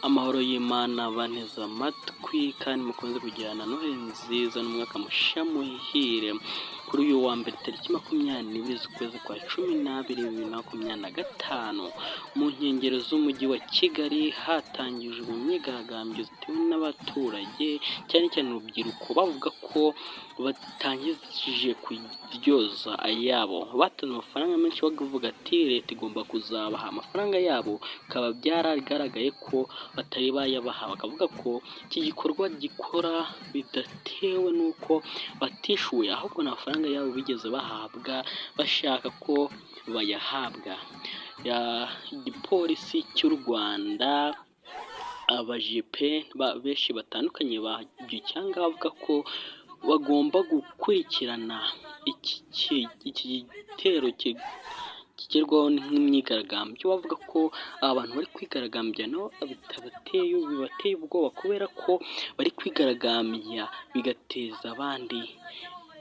Amahoro y'Imana banteze amatwi kandi mukunze kugirana Noheli nziza n'umwaka mushya muhire. Kuri uyu wa mbere tariki 22 z'ukwezi kwa 12 2025 mu nkengero z'umujyi wa Kigali hatangijwe imyigaragambyo zitewe n'abaturage cyane cyane urubyiruko bavuga ko batangije kuryoza ayabo, batanze amafaranga menshi bavuga ati leta igomba kuzabaha amafaranga yabo, bikaba byaragaragaye ko batari bayabaha, bakavuga ko iki gikorwa gikora bidatewe n'uko batishuye, ahubwo ni amafaranga yabo bigeze bahabwa bashaka ko bayahabwa. Igipolisi cy'u Rwanda abajepe benshi batandukanye cyangwa bavuga ko bagomba gukurikirana iki gitero kigerwaho nk'imyigaragambyo, bavuga ko abantu bari kwigaragambya nabo bibateye ubwoba kubera ko bari kwigaragambya bigateza abandi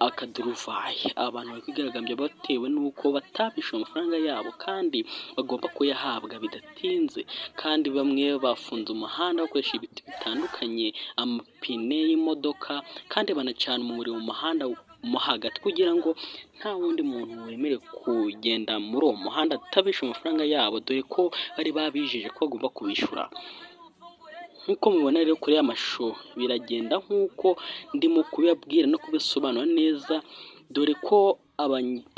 akaduruvayi. Abantu bari kwigaragambya batewe n'uko batabishyuye amafaranga yabo kandi bagomba kuyahabwa bidatinze, kandi bamwe bafunze umuhanda bakoresha ibiti bitandukanye, amapine y'imodoka, kandi banacana umuriro mu muhanda mo hagati kugira ngo nta wundi muntu wemerewe kugenda muri uwo muhanda atabishyuye amafaranga yabo, dore ko bari babijeje ko bagomba kubishyura. Nk'uko mubibona rero kuri aya mashusho biragenda nk'uko ndimo kubibabwira no kubisobanura neza, dore ko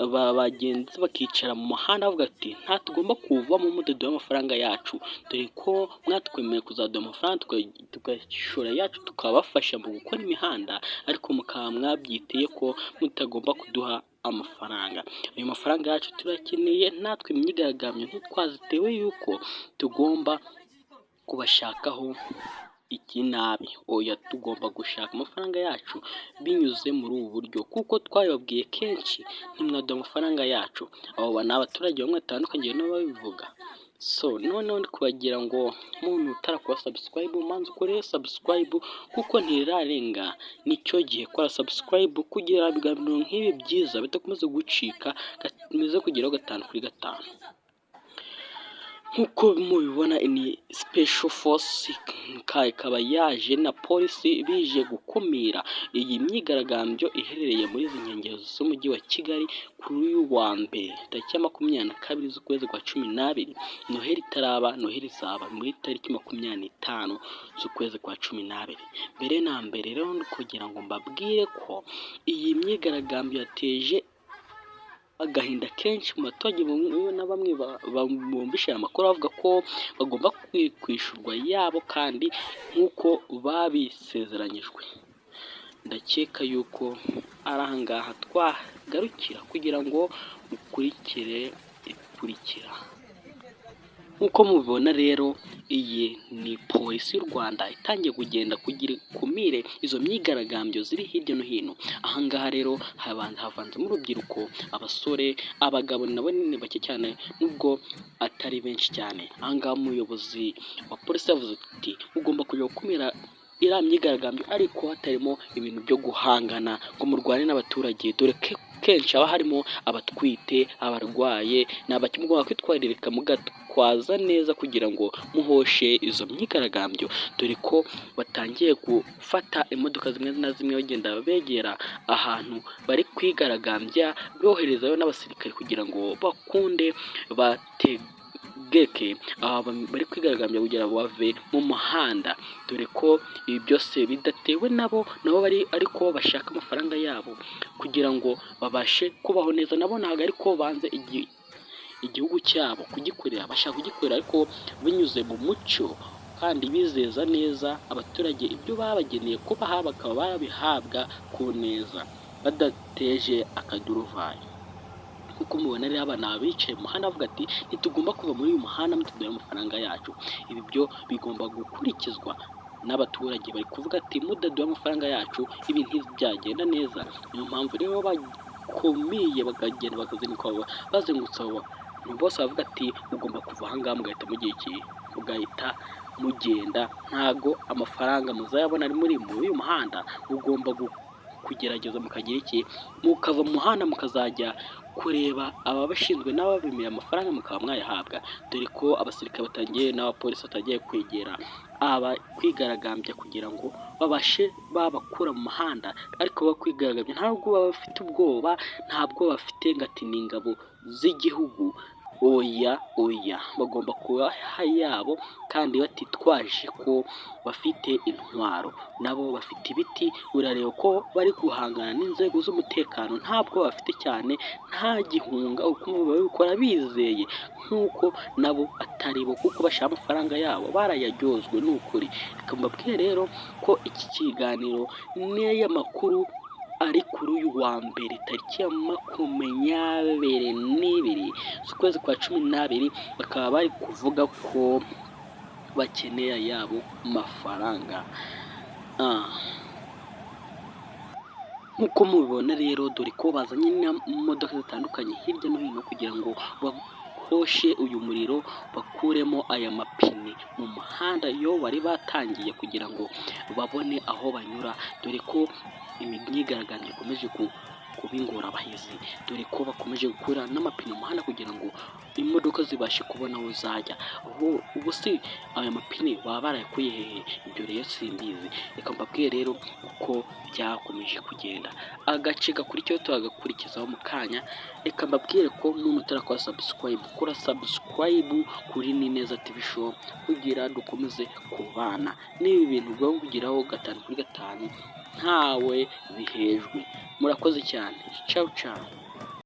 abagenzi bakicara mu muhanda bavuga ati nta tugomba kuvamo mudaduha amafaranga yacu, dore ko mwatwemereye kuzaduha amafaranga tugashyura yacu tukabafasha mu gukora imihanda, ariko mukaba mwabyiteye ko mutagomba kuduha amafaranga. Ayo mafaranga yacu turakeneye, natwe imyigaragambyo ntitwazitewe yuko tugomba kubashakaho ikinabi, oya tugomba gushaka amafaranga yacu binyuze muri ubu buryo, kuko twabibabwiye kenshi ntimwaduha amafaranga yacu. Abo ni abaturage bamwe batandukanye nabo babivuga. Noneho ndi kubagira ngo muntu utarakora subscribe manza ukore subscribe kuko ntirarenga nicyo gihe, kora subscribe kugira ibiganiro nk'ibi byiza bidakomeza gucika, bikomeze kugeraho 5/5. Nk'uko mubibona ni special force ikaba yaje na polisi bije gukumira iyi myigaragambyo iherereye muri izi nkengero z'umujyi wa Kigali kuri uyu wa mbere tariki 22 z'ukwezi kwa 12. Noheli itaraba, Noheli izaba muri tariki 25 z'ukwezi kwa 12. Mbere na mbere rero kugira ngo mbabwire ko iyi myigaragambyo yateje agahinda kenshi mu baturage bamwe na bamwe bumvishije amakuru avuga ko bagomba kwishyurwa yabo kandi nk'uko babisezeranyijwe. Ndakeka yuko ari aha ngaha twagarukira kugira ngo mukurikire ikurikira. Nk'uko mubibona rero iyi ni polisi y'u Rwanda itangiye kugenda kugira ikumire izo myigaragambyo ziri hirya no hino. Aha ngaha rero havanzemo urubyiruko, abasore, abagabo nabo ni bake cyane nubwo atari benshi cyane. Aha ngaha umuyobozi wa polisi yavuze ati ugomba kujya gukumira iriya myigaragambyo ariko hatarimo ibintu byo guhangana ngo murwane n'abaturage, dore kenshi haba harimo abatwite, abarwaye, mugomba kwitwararika mugatwaza neza kugira ngo muhoshe izo myigaragambyo, dore ko batangiye gufata imodoka zimwe na zimwe bagenda begera ahantu bari kwigaragambya, boherezayo n'abasirikare kugira ngo bakunde bategeke bari kwigaragambya kugira ngo bave mu muhanda, dore ko ibi byose bidatewe nabo bari ariko bashaka amafaranga yabo kugira ngo babashe kubaho neza. Nabo ntabwo ariko banze igihugu cyabo kugikorera, bashaka kugikorera ariko binyuze mu mucyo kandi bizeza neza abaturage ibyo babageneye kubaha bakaba babihabwa ku neza badateje akaduruvayi. Kuko mubona rero abana bicaye mu muhanda bavuga ati ntitugomba kuva muri uyu muhanda mutuduhe amafaranga yacu. Ibi byo bigomba gukurikizwa n'abaturage, bari kuvuga ati mudaduha amafaranga yacu ibi ntibyagenda neza. Niyo mpamvu rero bakumiye bakagenda bakazinduka bazengutse abo bose bavuga ati mugomba kuva aha ngaha mugahita mugira iki, mugahita mugenda, ntago amafaranga muzayabona ari muri uyu muhanda, mugomba kugerageza mukagira iki, mukava mu muhanda mukazajya kureba ababashinzwe n'ababimira amafaranga mukaba mwayahabwa, dore ko abasirikare batangiye n'abapolisi batangiye kwegera kwigaragambya kugira ngo babashe babakura mu muhanda, ariko kwigaragambya ntabwo baba bafite ubwoba, ntabwo bafite ngo ati ni ingabo z'igihugu, oya oya, bagomba kuba yabo kandi batitwaje ko bafite intwaro, nabo bafite ibiti, urareba ko bari guhangana n'inzego z'umutekano, ntabwo bafite cyane, nta gihunga, uko babikora bizeye nk'uko nabo atari bo, kuko bashaka amafaranga yabo barayaryozwe, ni ukuri. Reka mbabwire rero ko iki kiganiro n'aya makuru ari kuri uyu wa mbere tariki ya 22 z'ukwezi kwa 12, bakaba bari kuvuga ko bakeneye ayabo mafaranga. Nk'uko mubibona rero, dore ko bazanye imodoka zitandukanye hirya no hino kugira ngo bahoshe uyu muriro, bakuremo aya mapine mu muhanda iyo bari batangiye, kugira ngo babone aho banyura, dore ko imyigaragambyo ikomeje kuba ingorabahizi, dore ko bakomeje gukura n'amapine mu muhanda kugira ngo imodoka zibashe kubona aho zajya. Ubu si aya mapine baba barayakuye hehe? Ibyo rero simbizi. Reka mbabwire rero uko byakomeje kugenda, agace gakurikiyeho tuhagakurikizaho mu kanya. Reka mbabwire ko muntu utarakora subscribe, kora subscribe kuri Nineza TV show kugira dukomeze kubana n'ibi bintu bwo kugeraho 5 kuri 5 ntawe bihejwe. Murakoze cyane, ciao ciao.